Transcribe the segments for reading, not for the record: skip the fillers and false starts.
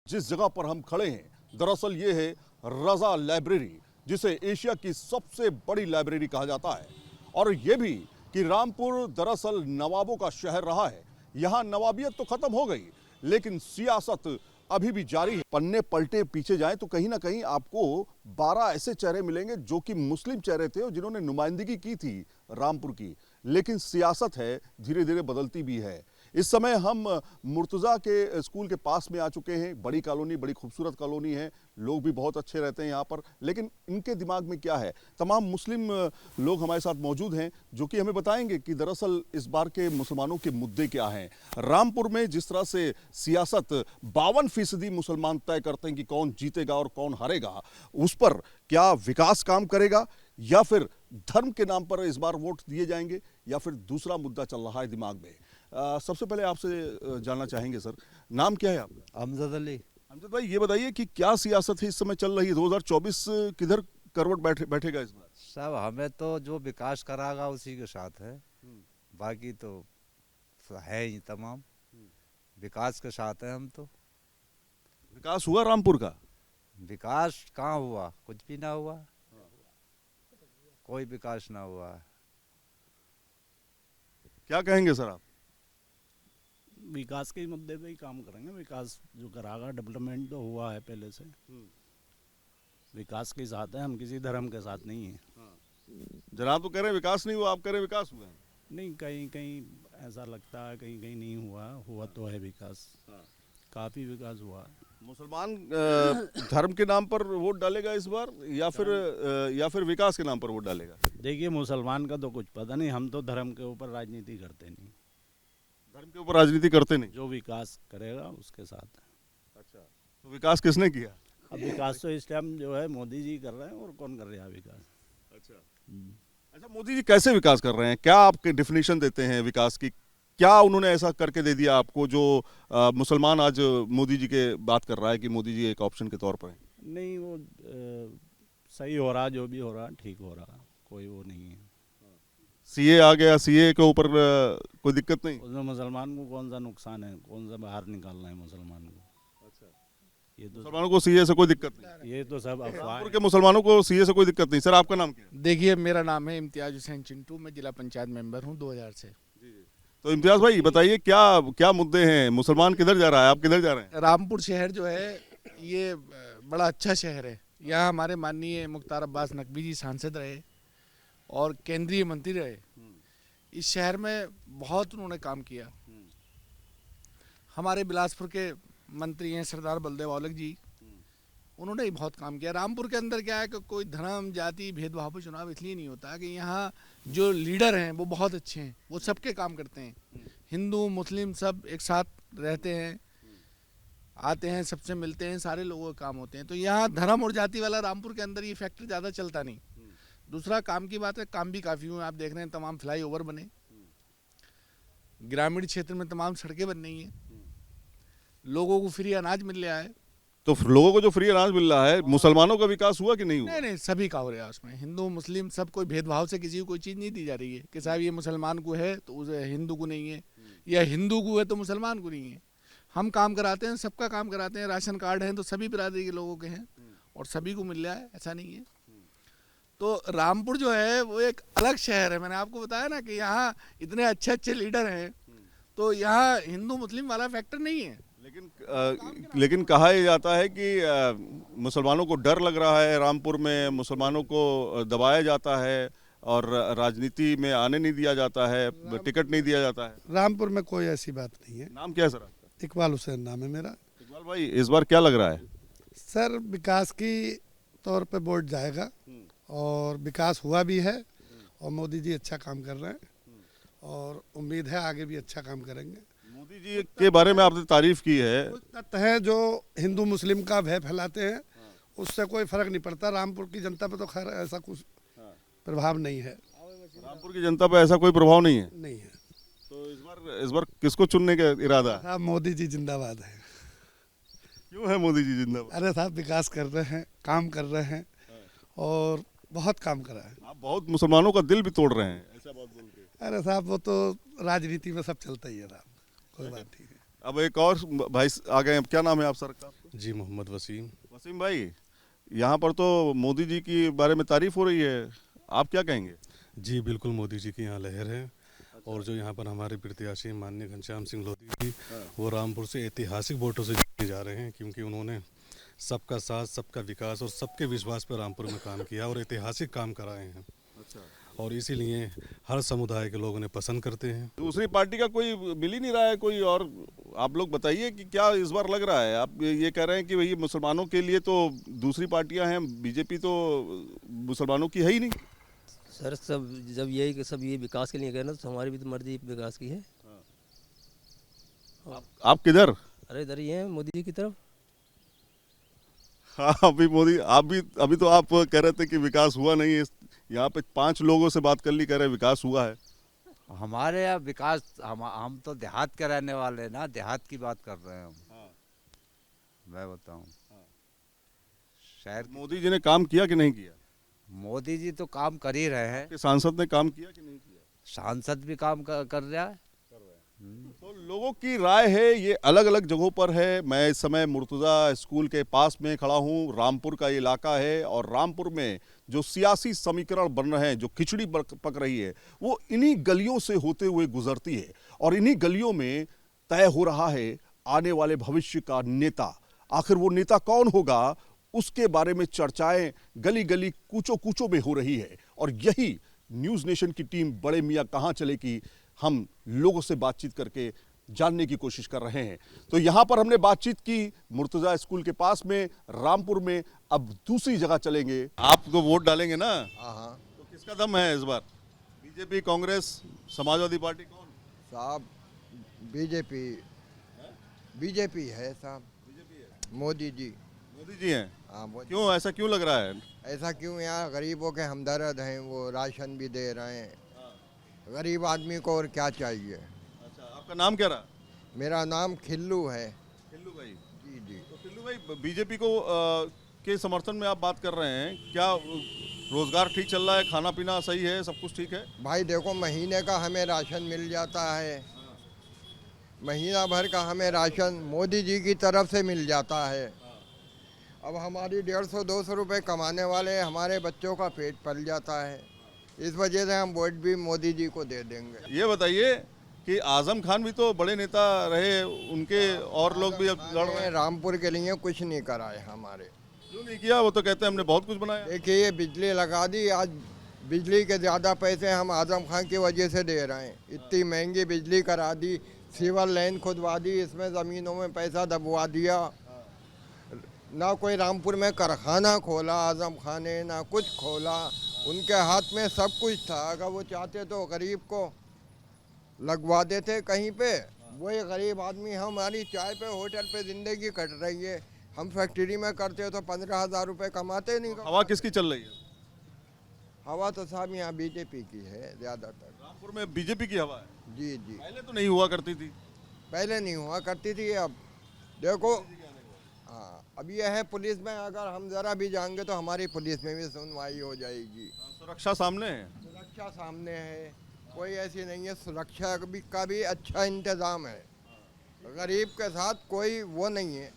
जिस जगह पर हम खड़े हैं दरअसल ये है रजा लाइब्रेरी, जिसे एशिया की सबसे बड़ी लाइब्रेरी कहा जाता है। और ये भी कि रामपुर दरअसल नवाबों का शहर रहा है। यहाँ नवाबियत तो खत्म हो गई लेकिन सियासत अभी भी जारी है। पन्ने पलटे पीछे जाएं तो कहीं ना कहीं आपको 12 ऐसे चेहरे मिलेंगे जो कि मुस्लिम चेहरे थे और जिन्होंने नुमाइंदगी की थी रामपुर की। लेकिन सियासत है, धीरे धीरे बदलती भी है। इस समय हम मुर्तज़ा के स्कूल के पास में आ चुके हैं। बड़ी कॉलोनी, बड़ी खूबसूरत कॉलोनी है, लोग भी बहुत अच्छे रहते हैं यहाँ पर। लेकिन इनके दिमाग में क्या है? तमाम मुस्लिम लोग हमारे साथ मौजूद हैं जो कि हमें बताएंगे कि दरअसल इस बार के मुसलमानों के मुद्दे क्या हैं। रामपुर में जिस तरह से सियासत 52% मुसलमान तय करते हैं कि कौन जीतेगा और कौन हारेगा, उस पर क्या विकास काम करेगा या फिर धर्म के नाम पर इस बार वोट दिए जाएंगे या फिर दूसरा मुद्दा चल रहा है दिमाग में। सबसे पहले आपसे जानना चाहेंगे सर, नाम क्या है आपका? अमजद अली। अमजद भाई, ये बताइए कि क्या सियासत है इस समय चल रही है? 2024 किधर करवट बैठेगा इस बार? सब हमें तो जो विकास करागा उसी के साथ है, बाकी तो है ही तमाम विकास के साथ है हम तो। विकास हुआ रामपुर का? विकास कहाँ हुआ? कुछ भी ना हुआ, कोई विकास ना हुआ। क्या कहेंगे सर आप? विकास के मुद्दे पे ही काम करेंगे। विकास जो करागा, डेवलपमेंट तो हुआ है पहले से, विकास के साथ है, हम किसी धर्म के साथ नहीं है। जनाब तो कह रहे हैं विकास नहीं हुआ, आप कह रहे हैं विकास हुआ है। नहीं, कहीं कहीं ऐसा लगता है, कहीं कहीं नहीं हुआ तो है विकास। काफ़ी विकास हुआ है। मुसलमान धर्म के नाम पर वोट डालेगा इस बार या फिर विकास के नाम पर वोट डालेगा? देखिए, मुसलमान का तो कुछ पता नहीं, हम तो धर्म के ऊपर राजनीति करते नहीं। धर्म के ऊपर राजनीति करते नहीं? जो विकास करेगा उसके साथ। अच्छा, तो विकास किसने किया? अब विकास तो इस टाइम जो है मोदी जी कर रहे हैं, और कौन कर रहा है विकास? अच्छा, मोदी जी कैसे विकास कर रहे हैं? क्या आपके डिफिनीशन देते हैं विकास की? क्या उन्होंने ऐसा करके दे दिया आपको जो मुसलमान आज मोदी जी के बात कर रहा है कि मोदी जी एक ऑप्शन के तौर पर है? नहीं, वो सही हो रहा, जो भी हो रहा ठीक हो रहा, कोई वो नहीं है। सीए आ गया, सीए के ऊपर कोई दिक्कत नहीं? उसमें मुसलमान को कौन सा नुकसान है? कौन सा बाहर निकालना है मुसलमान को? अच्छा, ये तो मुसलमानों को सीए से कोई दिक्कत नहीं? ये तो सब अफवाह रामपुर है। के मुसलमानों को सीए से कोई दिक्कत नहीं। सर, आपका नाम क्या है? देखिए, मेरा नाम है इम्तियाज हुसैन चिंटू, मैं जिला पंचायत मेंबर हूं 2000 से। तो इम्तियाज भाई बताइए, क्या क्या मुद्दे हैं? मुसलमान किधर जा रहा है, आप किधर जा रहे हैं? रामपुर शहर जो है ये बड़ा अच्छा शहर है। यहाँ हमारे माननीय मुख्तार अब्बास नकवी जी सांसद रहे और केंद्रीय मंत्री रहे। इस शहर में बहुत उन्होंने काम किया। हमारे बिलासपुर के मंत्री हैं सरदार बलदेव औलख जी, उन्होंने ही बहुत काम किया। रामपुर के अंदर क्या है कि कोई धर्म जाति भेदभाव पर चुनाव इसलिए नहीं होता कि यहाँ जो लीडर हैं वो बहुत अच्छे हैं, वो सबके काम करते हैं। हिंदू मुस्लिम सब एक साथ रहते हैं, आते हैं, सबसे मिलते हैं, सारे लोगों के काम होते हैं। तो यहाँ धर्म और जाति वाला रामपुर के अंदर ये फैक्टर ज़्यादा चलता नहीं। दूसरा काम की बात है, काम भी काफ़ी हुए। आप देख रहे हैं तमाम फ्लाईओवर बने, ग्रामीण क्षेत्र में तमाम सड़कें बन रही हैं, लोगों को फ्री अनाज मिल रहा है। तो लोगों को जो फ्री अनाज मिल रहा है, मुसलमानों का विकास हुआ कि नहीं हुआ? नहीं, सभी का हो रहा है उसमें। हिंदू मुस्लिम सब, कोई भेदभाव से किसी को कोई चीज़ नहीं दी जा रही है कि साहब ये मुसलमान को है तो उसे हिंदू को नहीं है, या हिंदू को है तो मुसलमान को नहीं है। हम काम कराते हैं, सबका काम कराते हैं। राशन कार्ड हैं तो सभी बिरादरी के लोगों के हैं और सभी को मिल रहा है, ऐसा नहीं है। तो रामपुर जो है वो एक अलग शहर है। मैंने आपको बताया ना कि यहाँ इतने अच्छे अच्छे लीडर हैं, तो यहाँ हिंदू मुस्लिम वाला फैक्टर नहीं है। लेकिन कहा यह जाता है कि मुसलमानों को डर लग रहा है, रामपुर में मुसलमानों को दबाया जाता है और राजनीति में आने नहीं दिया जाता है, टिकट नहीं दिया जाता है। रामपुर में कोई ऐसी बात नहीं है। नाम क्या है सर आपका? इकबाल हुसैन नाम है मेरा। इकबाल भाई, इस बार क्या लग रहा है? सर, विकास की तौर पे वोट जाएगा और विकास हुआ भी है और मोदी जी अच्छा काम कर रहे हैं और उम्मीद है आगे भी अच्छा काम करेंगे। मोदी जी के बारे में आपने तारीफ की है। कुछ तत्व हैं जो हिंदू मुस्लिम का भय फैलाते हैं, उससे कोई फर्क नहीं पड़ता। रामपुर की जनता पे तो खैर ऐसा कुछ प्रभाव नहीं है। रामपुर की जनता पे ऐसा कोई प्रभाव नहीं है? नहीं है। तो इस बार किसको चुनने का इरादा है? साहब, मोदी जी जिंदाबाद है। क्यों है मोदी जी जिंदाबाद? अरे साहब, विकास कर रहे हैं, काम कर रहे हैं और बहुत काम करा है। आप बहुत मुसलमानों का दिल भी तोड़ रहे हैं, ऐसा बात बोल के। अरे साहब, वो तो राजनीति में सब चलता ही है साहब, कोई बात नहीं है। अब एक और भाई आ गए हैं। क्या नाम है आप सर का? जी मोहम्मद वसीम। वसीम भाई, यहाँ पर तो मोदी जी की बारे में तारीफ हो रही है, आप क्या कहेंगे? जी बिल्कुल, मोदी जी की यहाँ लहर है। और जो यहाँ पर हमारे प्रत्याशी माननीय घनश्याम सिंह लोधी जी, वो रामपुर से ऐतिहासिक वोटों से जीते जा रहे हैं, क्योंकि उन्होंने सबका साथ, सबका विकास और सबके विश्वास पर रामपुर में काम किया और ऐतिहासिक काम कराए हैं। और इसीलिए हर समुदाय के लोग उन्हें पसंद करते हैं। दूसरी पार्टी का कोई मिल ही नहीं रहा है कोई, और आप लोग बताइए कि क्या इस बार लग रहा है? आप ये कह रहे हैं कि भाई मुसलमानों के लिए तो दूसरी पार्टियां हैं, बीजेपी तो मुसलमानों की है ही नहीं। सर सब जब यही कि सब ये विकास के लिए कह रहे हैं तो हमारी भी तो मर्जी विकास की है। आप किधर? अरे इधर ही हैं मोदी जी की तरफ। हाँ, अभी मोदी आप भी, अभी तो आप कह रहे थे कि विकास हुआ नहीं है। यहाँ पे 5 लोगों से बात कर ली, कह रहे विकास हुआ है। हमारे यहाँ विकास, हम तो देहात के रहने वाले हैं ना, देहात की बात कर रहे हैं हम। मैं बताऊं, शहर मोदी जी ने काम किया कि नहीं किया? मोदी जी तो काम कर ही रहे हैं, कि सांसद ने काम किया कि नहीं किया? सांसद भी काम कर रहा है। तो लोगों की राय है, ये अलग अलग जगहों पर है। मैं इस समय मुर्तज़ा स्कूल के पास में खड़ा हूँ। रामपुर का ये इलाका है और रामपुर में जो सियासी समीकरण बन रहे हैं, जो खिचड़ी पक रही है, वो इन्हीं गलियों से होते हुए गुजरती है और इन्हीं गलियों में तय हो रहा है आने वाले भविष्य का नेता। आखिर वो नेता कौन होगा, उसके बारे में चर्चाएं गली गली कूचों कूचों में हो रही है। और यही न्यूज़ नेशन की टीम बड़े मियाँ कहाँ चले की हम लोगों से बातचीत करके जानने की कोशिश कर रहे हैं। तो यहाँ पर हमने बातचीत की मुर्तज़ा स्कूल के पास में, रामपुर में। अब दूसरी जगह चलेंगे। आप तो वोट डालेंगे ना? हाँ। तो किसका दम है इस बार? बीजेपी, कांग्रेस, समाजवादी पार्टी, कौन? साहब बीजेपी है साहब। मोदी जी। मोदी जी हैं? हाँ मोदी। क्यों, ऐसा क्यों लग रहा है? ऐसा क्यों? यहाँ गरीबों के हमदर्द हैं, वो राशन भी दे रहे हैं। गरीब आदमी को और क्या चाहिए। अच्छा, आपका नाम क्या रहा? मेरा नाम खिल्लू है। खिल्लू भाई। जी जी। तो खिल्लू भाई, बीजेपी को के समर्थन में आप बात कर रहे हैं, क्या रोजगार ठीक चल रहा है, खाना पीना सही है, सब कुछ ठीक है? भाई देखो, महीने का हमें राशन मिल जाता है, महीना भर का हमें राशन मोदी जी की तरफ से मिल जाता है। अब हमारी 150-200 रुपये कमाने वाले हमारे बच्चों का पेट पल जाता है। इस वजह से हम वोट भी मोदी जी को दे देंगे। ये बताइए कि आजम खान भी तो बड़े नेता रहे, उनके और लोग भी अब लड़ रहे हैं। रामपुर के लिए कुछ नहीं करा है हमारे। क्यों नहीं किया? वो तो कहते हैं हमने बहुत कुछ बनाया। देखिए ये बिजली लगा दी, आज बिजली के ज़्यादा पैसे हम आजम खान की वजह से दे रहे हैं। इतनी महंगी बिजली करा दी, सीवर लाइन खुदवा दी, इसमें ज़मीनों में पैसा दबवा दिया। ना कोई रामपुर में कारखाना खोला आजम खान ने, ना कुछ खोला। उनके हाथ में सब कुछ था। अगर वो चाहते तो गरीब को लगवा देते कहीं पे। वही गरीब आदमी, हमारी चाय पे होटल पे ज़िंदगी कट रही है। हम फैक्ट्री में करते तो 15,000 रुपये कमाते नहीं। हवा किसकी चल रही है? हवा तो साहब यहाँ बीजेपी की है ज़्यादातर। रामपुर में बीजेपी की हवा है? जी जी। पहले तो नहीं हुआ करती थी। पहले नहीं हुआ करती थी, अब देखो। हाँ, अब ये है पुलिस में, अगर हम ज़रा भी जाएंगे तो हमारी पुलिस में भी सुनवाई हो जाएगी। सुरक्षा सामने है? सुरक्षा सामने है, कोई ऐसी नहीं है। सुरक्षा का भी अच्छा इंतज़ाम है। गरीब के साथ कोई वो नहीं है,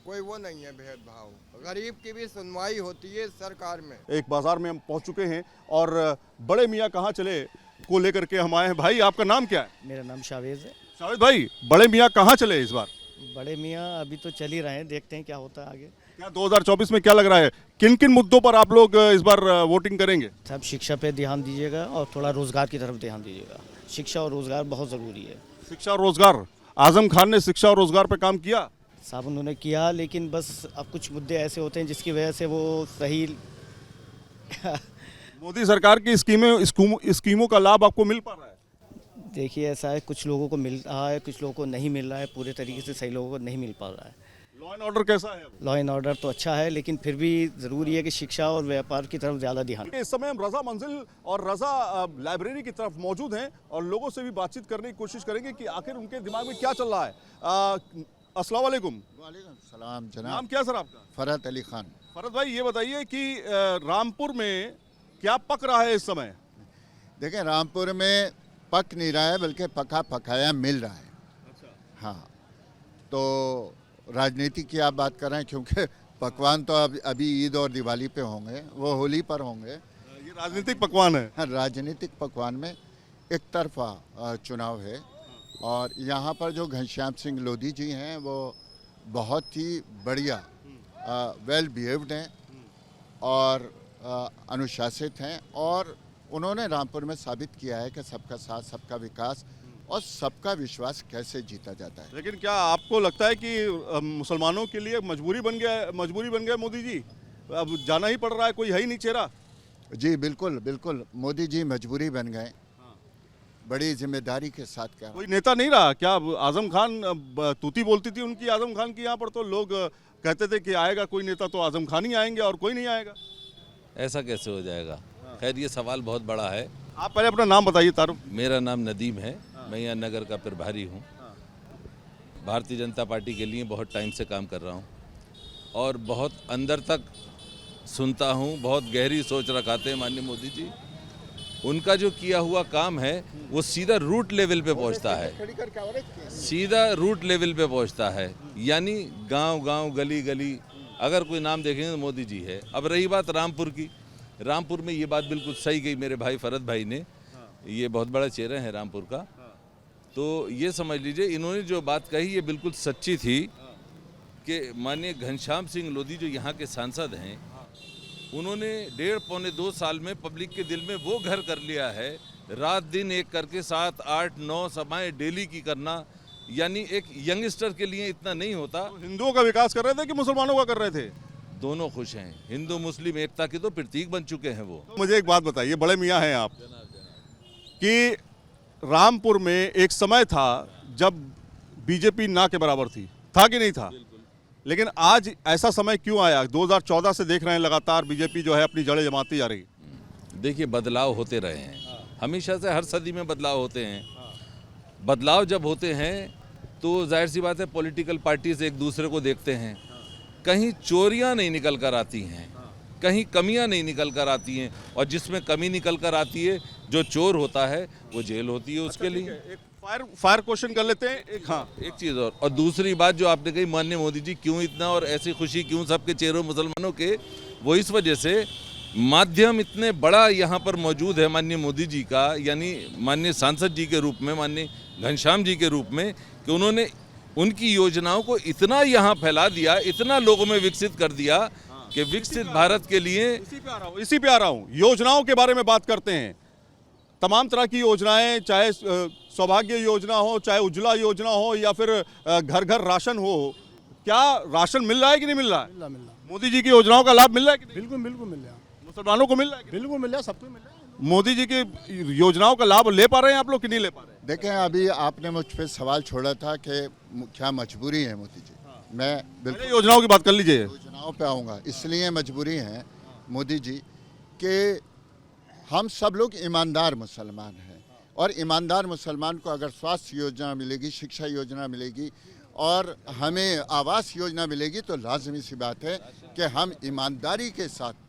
कोई वो नहीं है भेदभाव। गरीब की भी सुनवाई होती है सरकार में। एक बाजार में हम पहुंच चुके हैं और बड़े मियाँ कहाँ चले को लेकर के हम आए हैं। भाई, आपका नाम क्या है? मेरा नाम शावेज है। शावेद भाई, बड़े मियाँ कहाँ चले इस बार? बड़े मियाँ अभी तो चल ही रहे हैं, देखते हैं क्या होता है आगे। क्या 2024 में क्या लग रहा है, किन किन मुद्दों पर आप लोग इस बार वोटिंग करेंगे? सब शिक्षा पे ध्यान दीजिएगा और थोड़ा रोजगार की तरफ ध्यान दीजिएगा। शिक्षा और रोजगार बहुत ज़रूरी है। शिक्षा और रोजगार, आजम खान ने शिक्षा और रोजगार पे काम किया साहब, उन्होंने किया, लेकिन बस अब कुछ मुद्दे ऐसे होते हैं जिसकी वजह से वो सही मोदी सरकार की स्कीमों का लाभ आपको मिल पा रहा है? देखिए ऐसा है, कुछ लोगों को मिल रहा है, कुछ लोगों को नहीं मिल रहा है। पूरे तरीके से सही लोगों को नहीं मिल पा रहा है। लॉ एंड ऑर्डर कैसा है? लॉ एंड ऑर्डर तो अच्छा है, लेकिन फिर भी ज़रूरी है कि शिक्षा और व्यापार की तरफ ज़्यादा ध्यान। इस समय हम रज़ा मंजिल और रज़ा लाइब्रेरी की तरफ मौजूद हैं और लोगों से भी बातचीत करने की कोशिश करेंगे कि आखिर उनके दिमाग में क्या चल रहा है। अस्सलाम वालेकुम। वालेकुम सलाम जनाब। नाम क्या सर आपका? फरहत अली खान। फरहत भाई, ये बताइए कि रामपुर में क्या पक रहा है इस समय? देखें, रामपुर में पक नहीं रहा है, बल्कि पका पकाया मिल रहा है। अच्छा। हाँ, तो राजनीति की आप बात कर रहे हैं, क्योंकि पकवान तो अभी ईद और दिवाली पे होंगे, वो होली पर होंगे। ये राजनीतिक पकवान है। हाँ, राजनीतिक पकवान में एक तरफा चुनाव है और यहाँ पर जो घनश्याम सिंह लोधी जी हैं वो बहुत ही बढ़िया वेल बिहेव्ड हैं और अनुशासित हैं और उन्होंने रामपुर में साबित किया है कि सबका साथ, सबका विकास और सबका विश्वास कैसे जीता जाता है। लेकिन क्या आपको लगता है कि मुसलमानों के लिए मजबूरी बन गया मोदी जी? अब जाना ही पड़ रहा है, कोई है ही नहीं चेहरा। जी बिल्कुल बिल्कुल, मोदी जी मजबूरी बन गए, बड़ी जिम्मेदारी के साथ। क्या कोई नेता नहीं रहा क्या? आजम खान तूती बोलती थी उनकी, आजम खान की, यहाँ पर तो लोग कहते थे कि आएगा कोई नेता तो आजम खान ही आएंगे और कोई नहीं आएगा। ऐसा कैसे हो जाएगा? खैर ये सवाल बहुत बड़ा है। आप पहले अपना नाम बताइए तारुफ। मेरा नाम नदीम है, मैं यहाँ नगर का प्रभारी हूँ। भारतीय जनता पार्टी के लिए बहुत टाइम से काम कर रहा हूँ और बहुत अंदर तक सुनता हूँ, बहुत गहरी सोच रखाते हैं माननीय मोदी जी। उनका जो किया हुआ काम है वो सीधा रूट लेवल पे पहुँचता है, सीधा रूट लेवल पे पहुँचता है, यानी गांव गांव गली गली अगर कोई नाम देखेंगे तो मोदी जी है। अब रही बात रामपुर की, रामपुर में ये बात बिल्कुल सही कही मेरे भाई फरद भाई ने, ये बहुत बड़ा चेहरा है रामपुर का। तो ये समझ लीजिए इन्होंने जो बात कही ये बिल्कुल सच्ची थी कि माननीय घनश्याम सिंह लोधी जो यहाँ के सांसद हैं, उन्होंने 1.5-2 साल में पब्लिक के दिल में वो घर कर लिया है, रात दिन एक करके 7, 8, 9 सभाएं डेली की करना, यानी एक यंगस्टर के लिए इतना नहीं होता। तो हिंदुओं का विकास कर रहे थे कि मुसलमानों का कर रहे थे? दोनों खुश हैं, हिंदू मुस्लिम एकता के तो प्रतीक बन चुके हैं वो। तो मुझे एक बात बताइए, बड़े मियाँ हैं आप, कि रामपुर में एक समय था जब बीजेपी ना के बराबर थी, था कि नहीं था? लेकिन आज ऐसा समय क्यों आया? 2014 से देख रहे हैं लगातार बीजेपी जो है अपनी जड़ें जमाती जा रही। देखिए बदलाव होते रहे हैं, हमेशा से हर सदी में बदलाव होते हैं। बदलाव जब होते हैं तो जाहिर सी बात है पॉलिटिकल पार्टीज एक दूसरे को देखते हैं, कहीं चोरियां नहीं निकल कर आती हैं, कहीं कमियां नहीं निकल कर आती हैं, और जिसमें कमी निकल कर आती है जो चोर होता है वो जेल होती है उसके लिए। एक फायर क्वेश्चन कर लेते हैं। एक चीज़ और दूसरी बात जो आपने कही माननीय मोदी जी क्यों इतना और ऐसी खुशी क्यों सबके चेहरों मुसलमानों के, वो इस वजह से माध्यम इतने बड़ा यहाँ पर मौजूद है माननीय मोदी जी का, यानी माननीय सांसद जी के रूप में, माननीय घनश्याम जी के रूप में, कि उन्होंने उनकी योजनाओं को इतना यहाँ फैला दिया, इतना लोगों में विकसित कर दिया कि विकसित भारत के लिए। इसी पे आ रहा हूँ, योजनाओं के बारे में बात करते हैं। तमाम तरह की योजनाएं, चाहे सौभाग्य योजना हो, चाहे उज्ज्वला योजना हो, या फिर घर घर राशन हो, क्या राशन मिल रहा है कि नहीं मिल रहा है? मिल रहा। मोदी जी की योजनाओं का लाभ मिल रहा है कि नहीं? बिल्कुल बिल्कुल मिल रहा। मुसलमानों को मिल रहा है? बिल्कुल मिल रहा, सबको मिल रहा है। मोदी जी की योजनाओं का लाभ ले पा रहे हैं आप लोग कि नहीं ले पा रहे हैं? देखें, अभी आपने मुझ पर सवाल छोड़ा था कि क्या मजबूरी है मोदी जी। मैं बिल्कुल योजनाओं की बात कर लीजिए। योजनाओं पे आऊँगा। इसलिए मजबूरी है मोदी जी कि हम सब लोग ईमानदार मुसलमान हैं, और ईमानदार मुसलमान को अगर स्वास्थ्य योजना मिलेगी, शिक्षा योजना मिलेगी और हमें आवास योजना मिलेगी तो लाजमी सी बात है कि हम ईमानदारी के साथ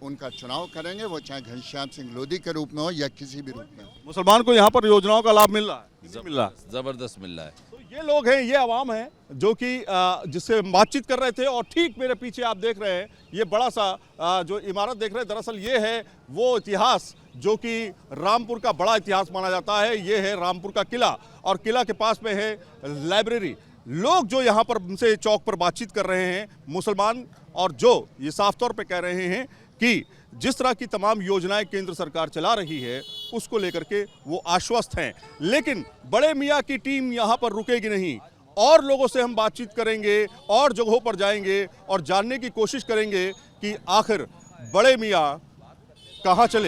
उनका चुनाव करेंगे, वो चाहे घनश्याम सिंह लोधी के रूप में हो या किसी भी रूप में हो। मुसलमान को यहाँ पर योजनाओं का लाभ मिल रहा है? मिल रहा है, जबरदस्त मिल रहा है। तो ये लोग हैं, ये आवाम है जो कि जिससे हम बातचीत कर रहे थे, और ठीक मेरे पीछे आप देख रहे हैं ये बड़ा सा जो इमारत देख रहे हैं, दरअसल ये है वो इतिहास जो कि रामपुर का बड़ा इतिहास माना जाता है। ये है रामपुर का किला, और किला के पास में है लाइब्रेरी। लोग जो यहाँ पर उनसे चौक पर बातचीत कर रहे हैं, मुसलमान, और जो ये साफ तौर पे कह रहे हैं कि जिस तरह की तमाम योजनाएं केंद्र सरकार चला रही है उसको लेकर के वो आश्वस्त हैं। लेकिन बड़े मियाँ की टीम यहाँ पर रुकेगी नहीं, और लोगों से हम बातचीत करेंगे, और जगहों पर जाएंगे और जानने की कोशिश करेंगे कि आखिर बड़े मियाँ कहाँ चले।